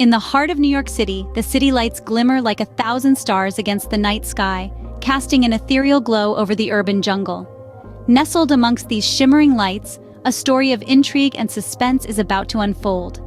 In the heart of New York City, the city lights glimmer like 1,000 stars against the night sky, casting an ethereal glow over the urban jungle. Nestled amongst these shimmering lights, a story of intrigue and suspense is about to unfold.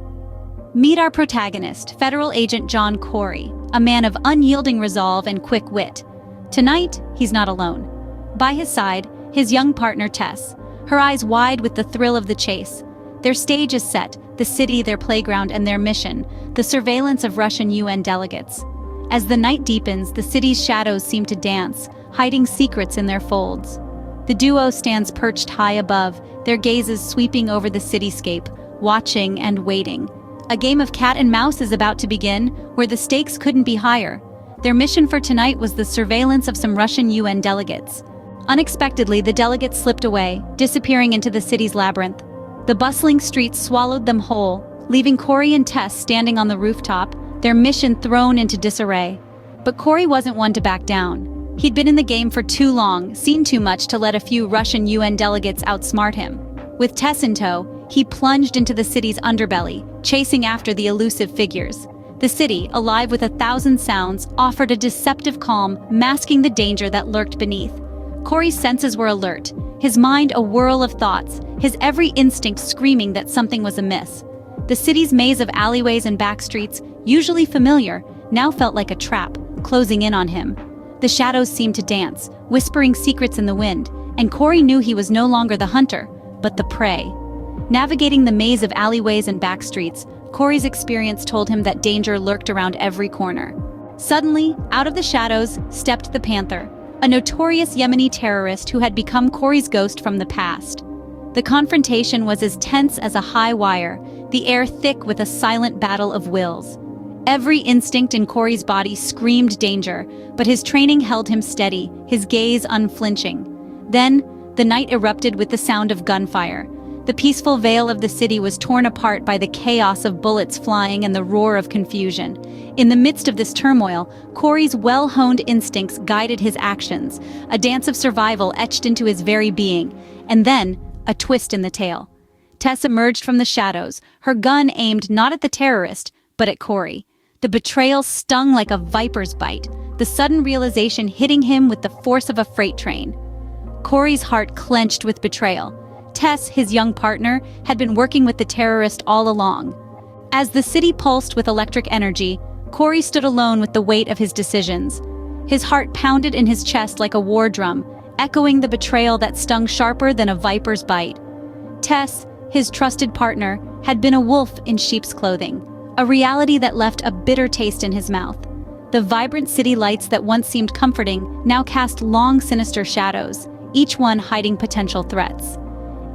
Meet our protagonist, Federal Agent John Corey, a man of unyielding resolve and quick wit. Tonight, he's not alone. By his side, his young partner Tess, her eyes wide with the thrill of the chase. Their stage is set, the city their playground and their mission, the surveillance of Russian UN delegates. As the night deepens, the city's shadows seem to dance, hiding secrets in their folds. The duo stands perched high above, their gazes sweeping over the cityscape, watching and waiting. A game of cat and mouse is about to begin, where the stakes couldn't be higher. Their mission for tonight was the surveillance of some Russian UN delegates. Unexpectedly, the delegates slipped away, disappearing into the city's labyrinth. The bustling streets swallowed them whole, leaving Corey and Tess standing on the rooftop, their mission thrown into disarray. But Corey wasn't one to back down. He'd been in the game for too long, seen too much to let a few Russian UN delegates outsmart him. With Tess in tow, he plunged into the city's underbelly, chasing after the elusive figures. The city, alive with 1,000 sounds, offered a deceptive calm, masking the danger that lurked beneath. Corey's senses were alert, his mind a whirl of thoughts, his every instinct screaming that something was amiss. The city's maze of alleyways and back streets, usually familiar, now felt like a trap, closing in on him. The shadows seemed to dance, whispering secrets in the wind, and Corey knew he was no longer the hunter, but the prey. Navigating the maze of alleyways and back streets, Corey's experience told him that danger lurked around every corner. Suddenly, out of the shadows, stepped the Panther, a notorious Yemeni terrorist who had become Corey's ghost from the past. The confrontation was as tense as a high wire, the air thick with a silent battle of wills. Every instinct in Corey's body screamed danger, but his training held him steady, his gaze unflinching. Then, the night erupted with the sound of gunfire. The peaceful veil of the city was torn apart by the chaos of bullets flying and the roar of confusion. In the midst of this turmoil, Corey's well-honed instincts guided his actions, a dance of survival etched into his very being. And then, a twist in the tale. Tess emerged from the shadows, her gun aimed not at the terrorist, but at Corey. The betrayal stung like a viper's bite, the sudden realization hitting him with the force of a freight train. Corey's heart clenched with betrayal. Tess, his young partner, had been working with the terrorist all along. As the city pulsed with electric energy, Corey stood alone with the weight of his decisions. His heart pounded in his chest like a war drum, echoing the betrayal that stung sharper than a viper's bite. Tess, his trusted partner, had been a wolf in sheep's clothing, a reality that left a bitter taste in his mouth. The vibrant city lights that once seemed comforting now cast long, sinister shadows, each one hiding potential threats.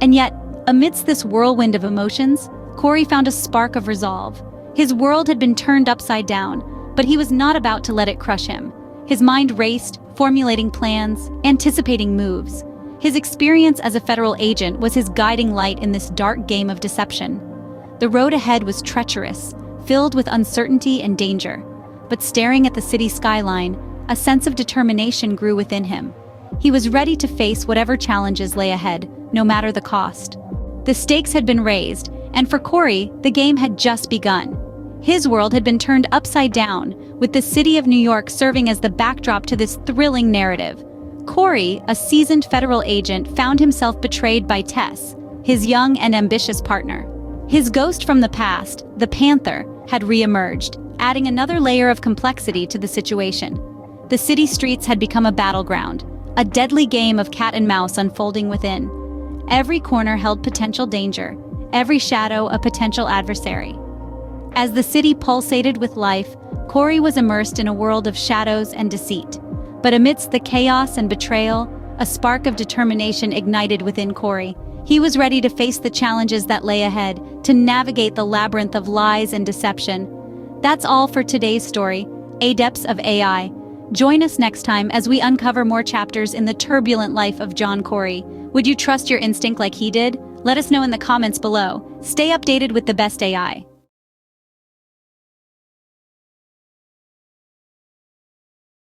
And yet, amidst this whirlwind of emotions, Corey found a spark of resolve. His world had been turned upside down, but he was not about to let it crush him. His mind raced, formulating plans, anticipating moves. His experience as a federal agent was his guiding light in this dark game of deception. The road ahead was treacherous, filled with uncertainty and danger. But staring at the city skyline, a sense of determination grew within him. He was ready to face whatever challenges lay ahead, no matter the cost. The stakes had been raised, and for Corey, the game had just begun. His world had been turned upside down, with the city of New York serving as the backdrop to this thrilling narrative. Corey, a seasoned federal agent, found himself betrayed by Tess, his young and ambitious partner. His ghost from the past, the Panther, had re-emerged, adding another layer of complexity to the situation. The city streets had become a battleground, a deadly game of cat and mouse unfolding within. Every corner held potential danger, every shadow a potential adversary. As the city pulsated with life, Corey was immersed in a world of shadows and deceit. But amidst the chaos and betrayal, a spark of determination ignited within Corey. He was ready to face the challenges that lay ahead, to navigate the labyrinth of lies and deception. That's all for today's story, Adepts of AI. Join us next time as we uncover more chapters in the turbulent life of John Corey. Would you trust your instinct like he did? Let us know in the comments below. Stay updated with the best AI.